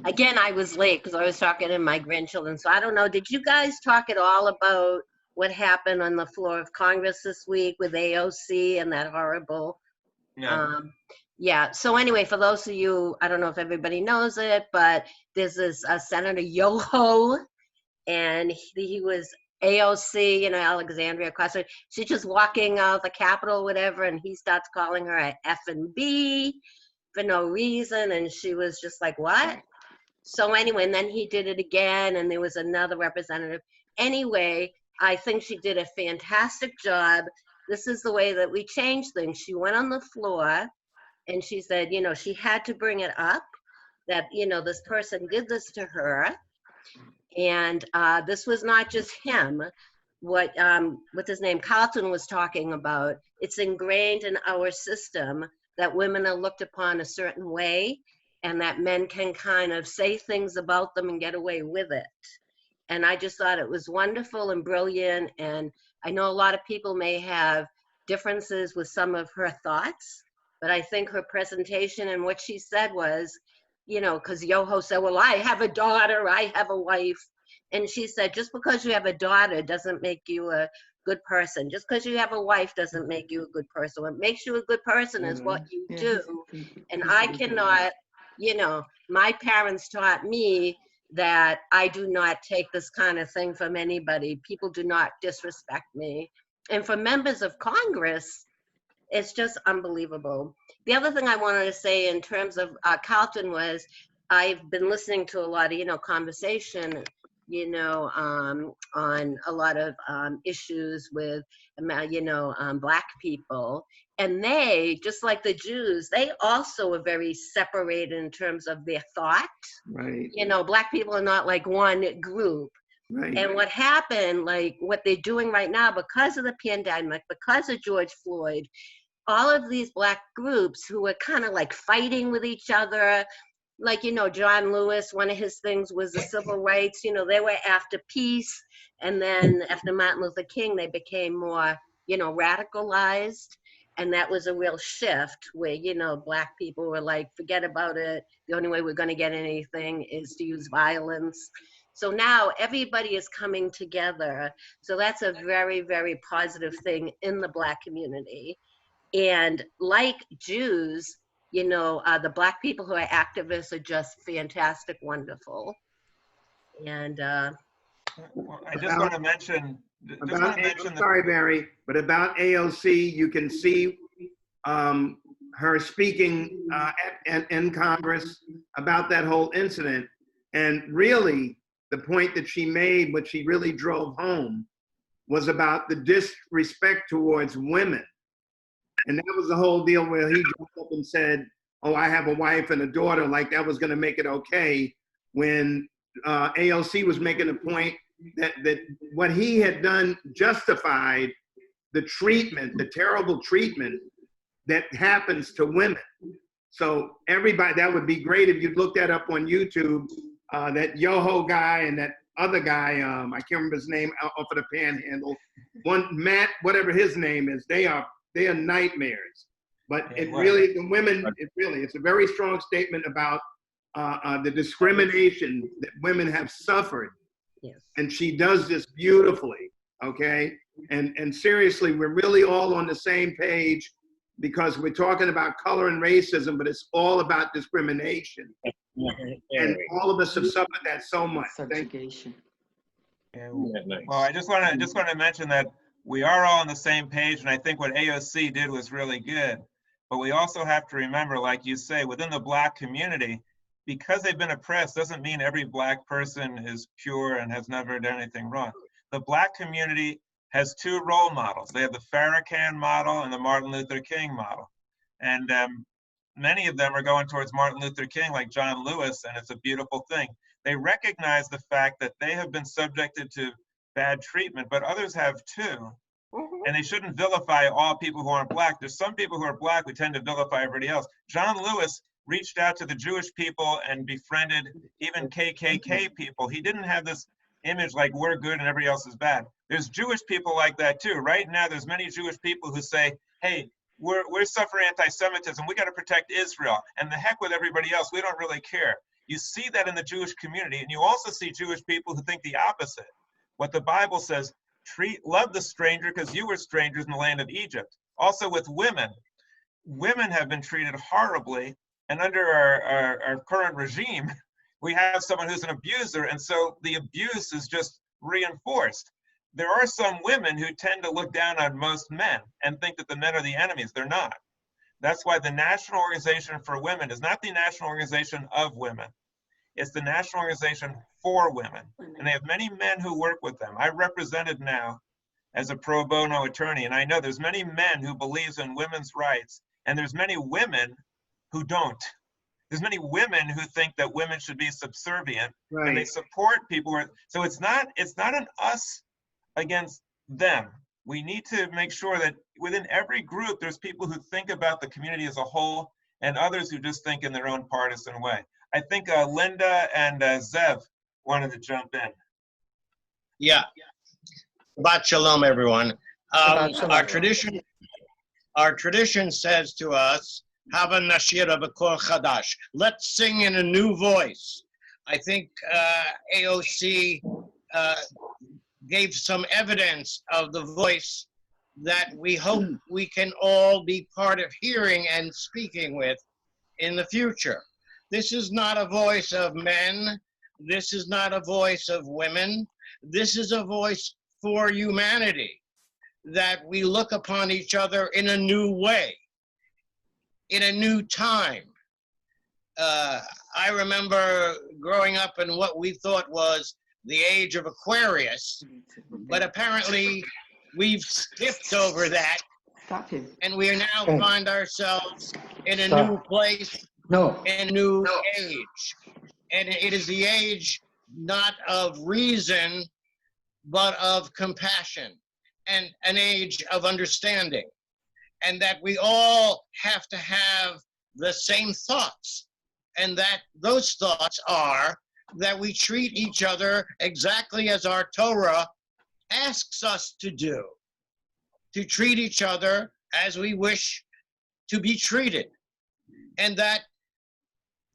Again, I was late because I was talking to my grandchildren. So I don't know, did you guys talk at all about what happened on the floor of Congress this week with AOC and that horrible? No. Yeah, so anyway, for those of you, I don't know if everybody knows it, but there's this Senator Yoho, and he was AOC, Alexandria Ocasio. She's just walking out the Capitol, whatever, and he starts calling her a F and B for no reason, and she was just like, what? So anyway, and then he did it again, and there was another representative. Anyway, I think she did a fantastic job. This is the way that we change things. She went on the floor, and she said, she had to bring it up that, this person did this to her. And this was not just him. What's his name, Carlton was talking about. It's ingrained in our system that women are looked upon a certain way and that men can kind of say things about them and get away with it. And I just thought it was wonderful and brilliant. And I know a lot of people may have differences with some of her thoughts, but I think her presentation and what she said was, because Yoho said, well, I have a daughter, I have a wife. And she said, just because you have a daughter doesn't make you a good person. Just because you have a wife doesn't make you a good person. What makes you a good person is what you do. And I cannot, my parents taught me that I do not take this kind of thing from anybody. People do not disrespect me. And for members of Congress, it's just unbelievable. The other thing I wanted to say in terms of Carlton was, I've been listening to a lot of, conversation, on a lot of issues with, Black people. And they, just like the Jews, they also are very separated in terms of their thought. Right. Black people are not like one group. Right. And what happened, like what they're doing right now, because of the pandemic, because of George Floyd, all of these Black groups who are kind of like fighting with each other, like, John Lewis, one of his things was the civil rights, they were after peace. And then after Martin Luther King, they became more, radicalized. And that was a real shift where, Black people were like, forget about it. The only way we're going to get anything is to use violence. So now everybody is coming together. So that's a very, very positive thing in the Black community. And like Jews, the Black people who are activists are just fantastic, wonderful. And I just want to mention, sorry, Barry, but about AOC, you can see her speaking in Congress about that whole incident. And really, the point that she made, what she really drove home, was about the disrespect towards women. And that was the whole deal where he jumped up and said, oh, I have a wife and a daughter, like that was going to make it okay, when AOC was making a point that what he had done justified the treatment, the terrible treatment that happens to women. So everybody, that would be great if you looked that up on YouTube, that Yoho guy and that other guy, I can't remember his name, off of the Panhandle, one Matt, whatever his name is, they are nightmares. But it really, the women, it's a very strong statement about the discrimination that women have suffered. Yes. And she does this beautifully, okay? And seriously, we're really all on the same page, because we're talking about color and racism, but it's all about discrimination. And all of us have suffered that so much. Subjugation. Well, I just want to mention that we are all on the same page, and I think what AOC did was really good. But we also have to remember, like you say, within the Black community, because they've been oppressed doesn't mean every Black person is pure and has never done anything wrong. The Black community has two role models. They have the Farrakhan model and the Martin Luther King model. And many of them are going towards Martin Luther King, like John Lewis, and it's a beautiful thing. They recognize the fact that they have been subjected to bad treatment, but others have too. And they shouldn't vilify all people who aren't Black. There's some people who are Black who tend to vilify everybody else. John Lewis reached out to the Jewish people and befriended even KKK people. He didn't have this image like we're good and everybody else is bad. There's Jewish people like that too. Right now, there's many Jewish people who say, hey, we're suffering anti-Semitism. We got to protect Israel, and the heck with everybody else. We don't really care. You see that in the Jewish community, and you also see Jewish people who think the opposite. What the Bible says, love the stranger because you were strangers in the land of Egypt. Also with women, women have been treated horribly, and under our current regime, we have someone who's an abuser, and so the abuse is just reinforced. There are some women who tend to look down on most men and think that the men are the enemies. They're not. That's why the National Organization for Women is not the National Organization of Women. It's the National Organization for Women. And they have many men who work with them. I represented now as a pro bono attorney, and I know there's many men who believes in women's rights, and there's many women who don't. There's many women who think that women should be subservient, and they support people. So it's not an us against them. We need to make sure that within every group, there's people who think about the community as a whole and others who just think in their own partisan way. I think Linda and Zev wanted to jump in. Yeah. Shabbat shalom, everyone. Our tradition says to us, Hava Nashira B'Kol Chadash. Let's sing in a new voice. I think AOC gave some evidence of the voice that we hope we can all be part of hearing and speaking with in the future. This is not a voice of men. This is not a voice of women. This is a voice for humanity, that we look upon each other in a new way, in a new time. I remember growing up in what we thought was the age of Aquarius, but apparently we've skipped over that, and we now find ourselves in a new place, in a new age. And it is the age not of reason, but of compassion, and an age of understanding. And that we all have to have the same thoughts. And that those thoughts are that we treat each other exactly as our Torah asks us to do, to treat each other as we wish to be treated. And that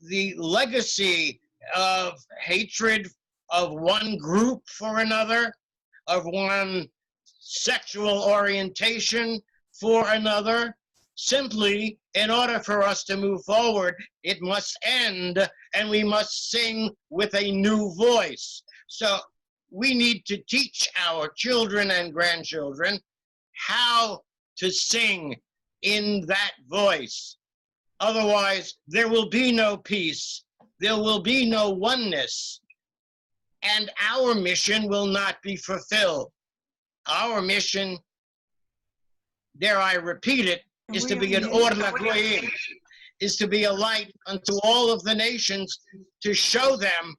the legacy of hatred of one group for another, of one sexual orientation for another, simply in order for us to move forward, it must end, and we must sing with a new voice. So we need to teach our children and grandchildren how to sing in that voice. Otherwise, there will be no peace, there will be no oneness, and our mission will not be fulfilled. Our mission, dare I repeat it, is to be an Or LaGoyim, is to be a light unto all of the nations, to show them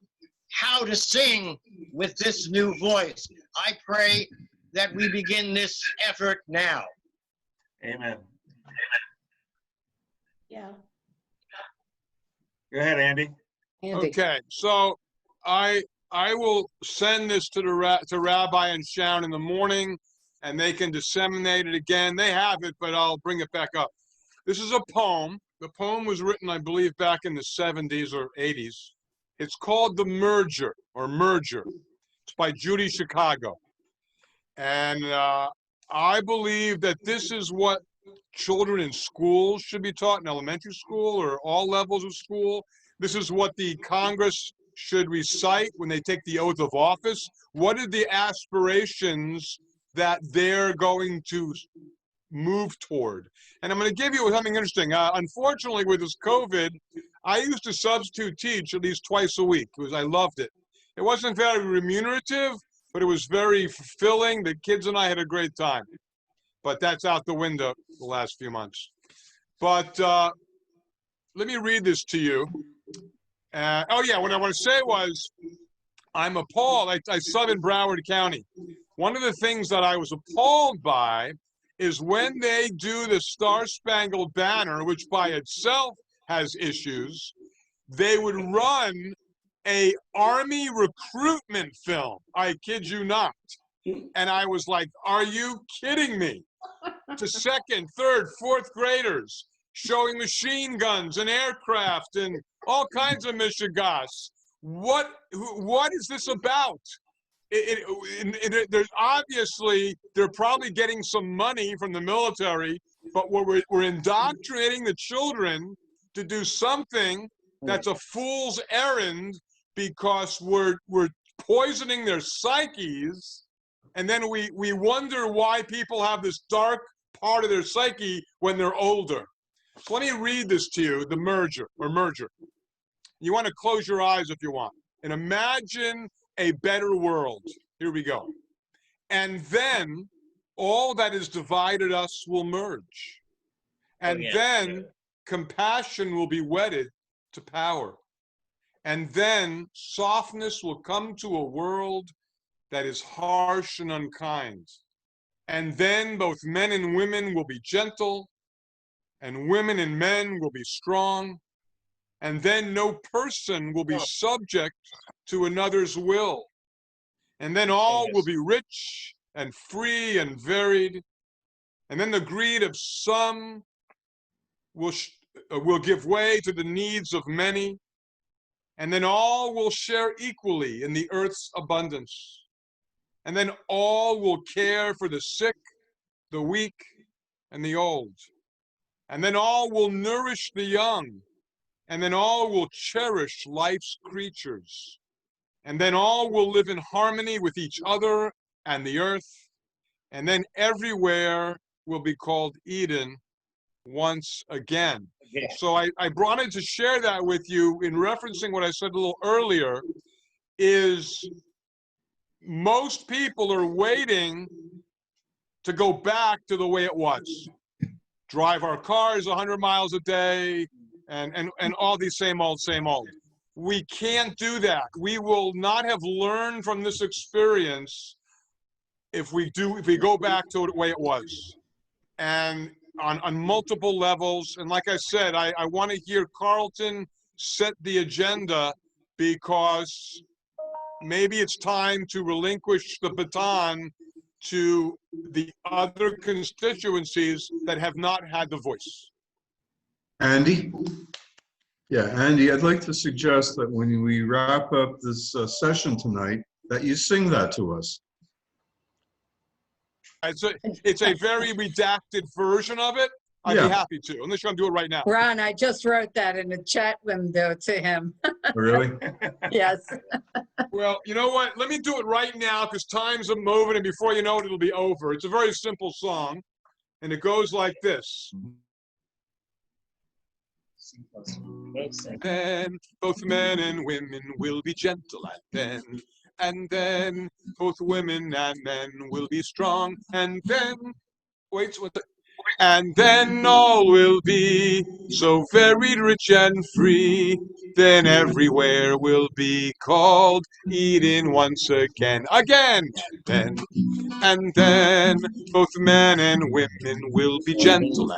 how to sing with this new voice. I pray that we begin this effort now. Amen. Yeah. Go ahead, Andy. Okay, so I will send this to Rabbi and Sharon in the morning, and they can disseminate it again. They have it, but I'll bring it back up. This is a poem. The poem was written, I believe, back in the 70s or 80s. It's called The Merger, or Merger. It's by Judy Chicago. And I believe that this is what children in schools should be taught, in elementary school or all levels of school. This is what the Congress should recite when they take the oath of office. What are the aspirations that they're going to move toward? And I'm going to give you something interesting. Unfortunately, with this COVID, I used to substitute teach at least twice a week because I loved it. It wasn't very remunerative, but it was very fulfilling. The kids and I had a great time. But that's out the window the last few months. But let me read this to you. Oh yeah, what I want to say was, I'm appalled. I sub in Broward County. One of the things that I was appalled by is when they do the Star-Spangled Banner, which by itself has issues, they would run a army recruitment film. I kid you not. And I was like, are you kidding me? to second, third, fourth graders, showing machine guns and aircraft and all kinds of mishigas. What is this about? There's obviously, they're probably getting some money from the military, but we're indoctrinating the children to do something that's a fool's errand because we're poisoning their psyches, and then we wonder why people have this dark part of their psyche when they're older. So let me read this to you, the merger. You want to close your eyes if you want, and imagine a better world. Here we go. And then all that has divided us will merge. And then compassion will be wedded to power. And then softness will come to a world that is harsh and unkind. And then both men and women will be gentle, and women and men will be strong. And then no person will be subject to another's will. And then all will be rich and free and varied. And then the greed of some will give way to the needs of many. And then all will share equally in the earth's abundance. And then all will care for the sick, the weak, and the old. And then all will nourish the young. And then all will cherish life's creatures. And then all will live in harmony with each other and the earth. And then everywhere will be called Eden once again. So I wanted to share that with you in referencing what I said a little earlier, is most people are waiting to go back to the way it was. Drive our cars 100 miles a day and all these same old. We can't do that. We will not have learned from this experience if we go back to the way it was. And on multiple levels. And like I said, I want to hear Carlton set the agenda, because maybe it's time to relinquish the baton to the other constituencies that have not had the voice. Andy? Yeah, Andy, I'd like to suggest that when we wrap up this session tonight, that you sing that to us. It's a very redacted version of it. I'd be happy to, unless you're going to do it right now. Ron, I just wrote that in the chat window to him. Really? Yes. Well, you know what? Let me do it right now, because time's moving, and before you know it, it'll be over. It's a very simple song, and it goes like this. Then both men and women will be gentle, and then both women and men will be strong, and then and then all will be so very rich and free. Then everywhere will be called Eden once again. And then both men and women will be gentle,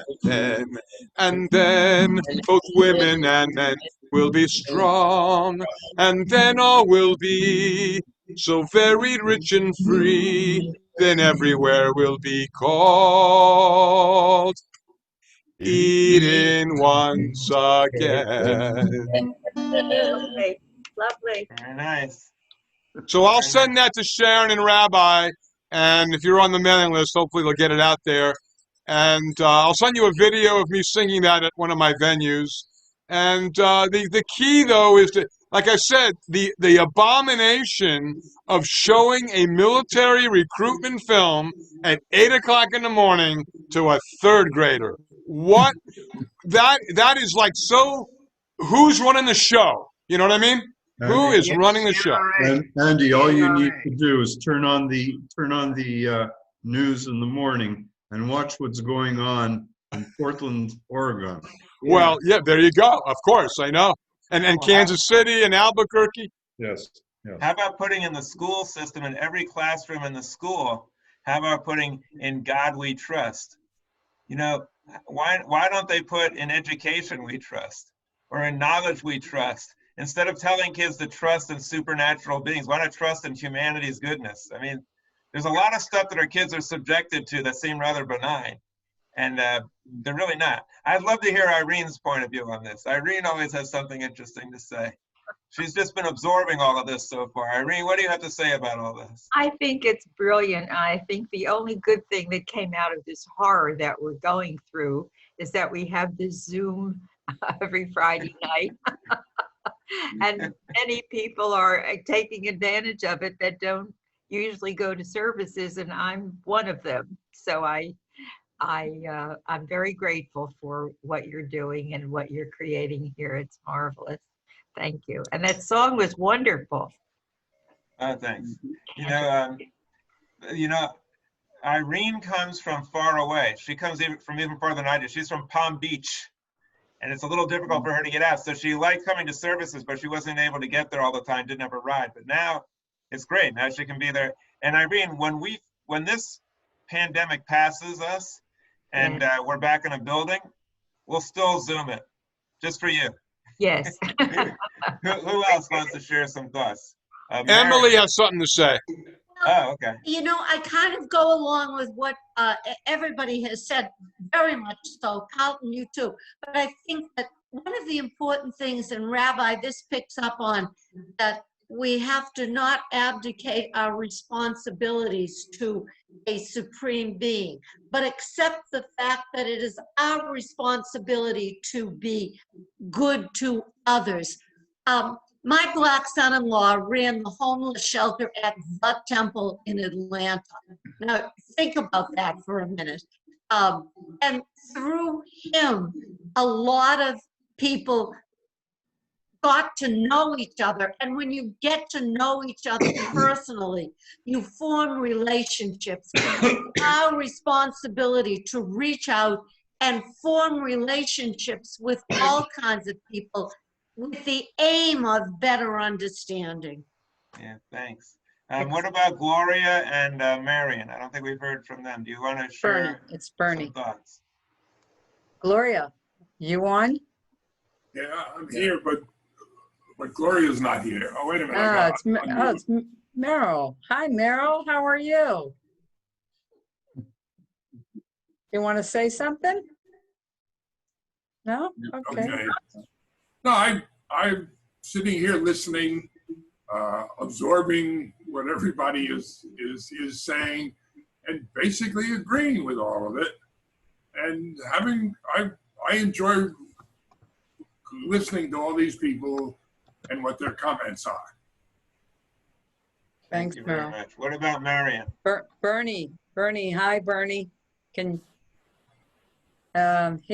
and then both women and men will be strong, and then all will be so very rich and free. Then everywhere will be called Eden once again. Lovely. Very nice. So I'll send that to Sharon and Rabbi, and if you're on the mailing list, hopefully they'll get it out there. And I'll send you a video of me singing that at one of my venues. And the key, though, is to, like I said, the abomination of showing a military recruitment film at 8 o'clock in the morning to a third grader. What? That is like, so who's running the show? You know what I mean? Andy, who is running the show? And Andy, all you need to do is turn on the news in the morning and watch what's going on in Portland, Oregon. Well, yeah, there you go. Of course, I know. And Kansas City and Albuquerque. Yes. How about putting in the school system, in every classroom in the school, how about putting in God we trust? You know, why don't they put in education we trust, or in knowledge we trust? Instead of telling kids to trust in supernatural beings, why not trust in humanity's goodness? I mean, there's a lot of stuff that our kids are subjected to that seem rather benign. And they're really not. I'd love to hear Irene's point of view on this. Irene always has something interesting to say. She's just been absorbing all of this so far. Irene, what do you have to say about all this? I think it's brilliant. I think the only good thing that came out of this horror that we're going through is that we have this Zoom every Friday night. And many people are taking advantage of it that don't usually go to services, and I'm one of them. So I'm very grateful for what you're doing and what you're creating here. It's marvelous. Thank you. And that song was wonderful. Thanks. Irene comes from far away. She comes from even farther than I do. She's from Palm Beach, and it's a little difficult for her to get out. So she liked coming to services, but she wasn't able to get there all the time, didn't have a ride. But now it's great. Now she can be there. And Irene, when this pandemic passes us and we're back in a building, we'll still Zoom it, just for you. Yes. Who else wants to share some thoughts? Emily has something to say. Oh, okay. You know, I kind of go along with what everybody has said, very much so, Carlton, you too. But I think that one of the important things, and Rabbi, this picks up on, that we have to not abdicate our responsibilities to a supreme being, but accept the fact that it is our responsibility to be good to others. My black son-in-law ran the homeless shelter at the Temple in Atlanta. Now, think about that for a minute. And through him, a lot of people got to know each other. And when you get to know each other personally, you form relationships. It's our responsibility to reach out and form relationships with all kinds of people with the aim of better understanding. Yeah, thanks. What about Gloria and Marion? I don't think we've heard from them. Do you want to share Bernie, it's Bernie. some thoughts? Gloria, you on? Yeah, I'm here, but Gloria's not here. Oh, wait a minute. It's Meryl. Hi, Meryl. How are you? You want to say something? No? Okay. No, I'm sitting here listening, absorbing what everybody is saying, and basically agreeing with all of it. And I enjoy listening to all these people and what their comments are. Thanks, Thank you very much. What about Marion? Bernie. Hi, Bernie. He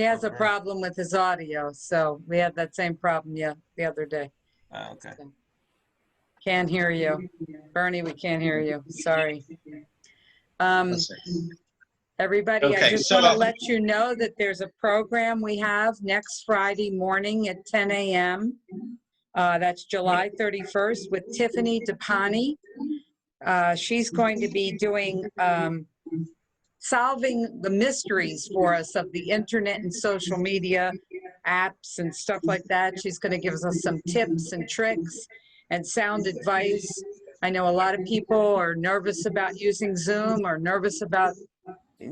has a problem with his audio, so we had that same problem the other day. Okay. So, can't hear you. Bernie, we can't hear you. Sorry. Everybody, I just want to let you know that there's a program we have next Friday morning at 10 a.m. That's July 31st with Tiffany DePani. She's going to be doing solving the mysteries for us of the internet and social media apps and stuff like that. She's going to give us some tips and tricks and sound advice. I know a lot of people are nervous about using Zoom or nervous about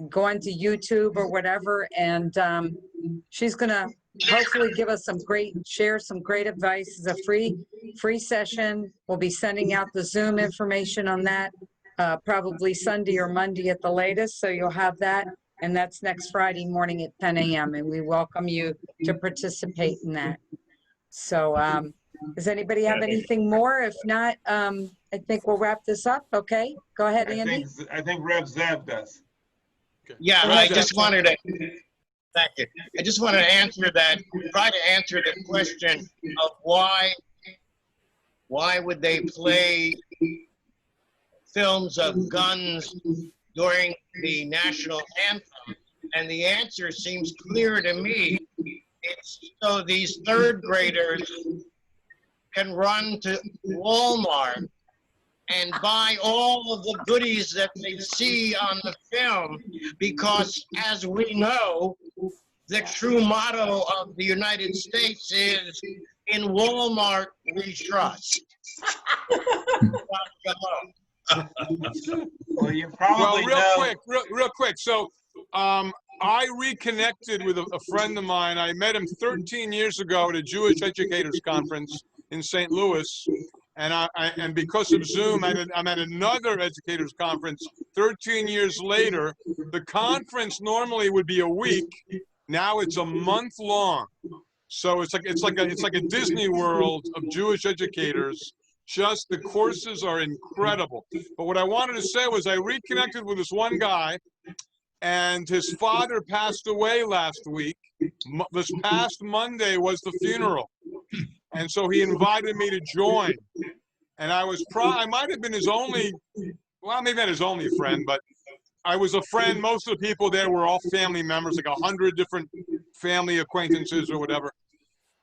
going to YouTube or whatever, and she's going to hopefully give us share some great advice. It's a free session. We'll be sending out the Zoom information on that probably Sunday or Monday at the latest, so you'll have that, and that's next Friday morning at 10 a.m. and we welcome you to participate in that. So does anybody have anything more? If not, I think we'll wrap this up. Okay, go ahead, Andy. I think Rev Zev does. Yeah, I just wanted to, thank you. I just wanted to try to answer the question of why would they play films of guns during the national anthem? And the answer seems clear to me. It's so these third graders can run to Walmart and buy all of the goodies that they see on the film, because as we know, the true motto of the United States is, in Walmart we trust. Well, you probably real quick. So I reconnected with a friend of mine. I met him 13 years ago at a Jewish Educators Conference in St. Louis. And because of Zoom, I'm at another educators conference 13 years later. The conference normally would be a week. Now it's a month long. So it's like a Disney World of Jewish educators. Just the courses are incredible. But what I wanted to say was I reconnected with this one guy, and his father passed away last week. This past Monday was the funeral. And so he invited me to join. And I might have been his only, well, maybe not his only friend, but I was a friend. Most of the people there were all family members, like 100 different family acquaintances or whatever.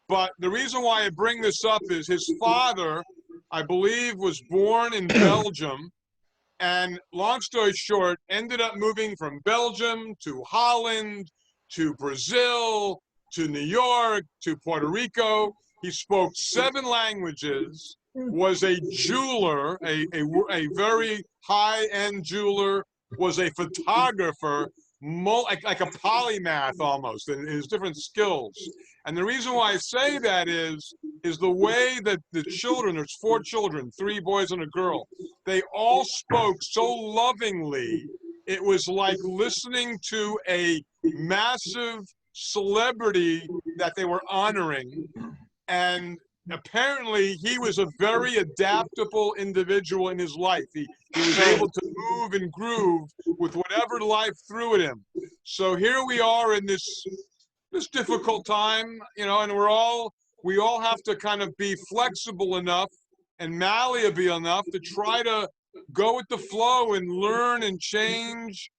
But the reason why I bring this up is his father, I believe, was born in Belgium. And long story short, ended up moving from Belgium to Holland, to Brazil, to New York, to Puerto Rico. He spoke 7 languages, was a jeweler, a very high-end jeweler, was a photographer, like a polymath almost in his different skills. And the reason why I say that is the way that the children, there's 4 children, 3 boys and a girl, they all spoke so lovingly. It was like listening to a massive celebrity that they were honoring. And apparently he was a very adaptable individual in his life. He was able to move and groove with whatever life threw at him. So here we are in this difficult time, you know, and we all have to kind of be flexible enough and malleable enough to try to go with the flow and learn and change.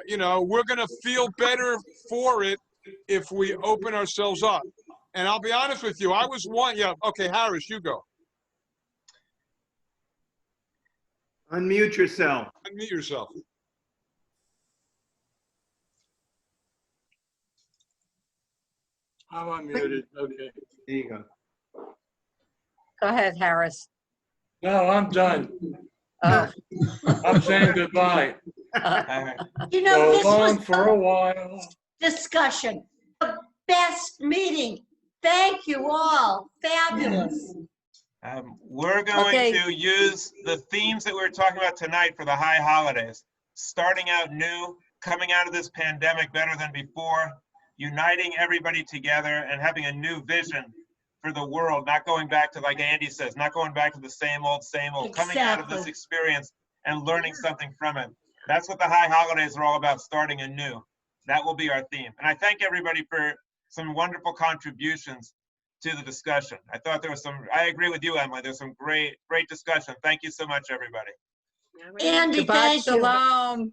You know, we're going to feel better for it if we open ourselves up. And I'll be honest with you, I was one, yeah, okay, Harris, you go. Unmute yourself. Unmute yourself. I'm unmuted, okay. There you go. Go ahead, Harris. No, I'm done. I'm saying goodbye. You know, this So long was for a while. discussion, the best meeting. Thank you all. Fabulous. We're going to use the themes that we were talking about tonight for the high holidays. Starting out new, coming out of this pandemic better than before, uniting everybody together and having a new vision for the world, not going back to, like Andy says, not going back to the same old, coming out of this experience and learning something from it. That's what the high holidays are all about, starting anew. That will be our theme. And I thank everybody for some wonderful contributions to the discussion. I thought there was I agree with you, Emily. There's some great discussion. Thank you so much, everybody. Andy, Shabbat thank you. shalom.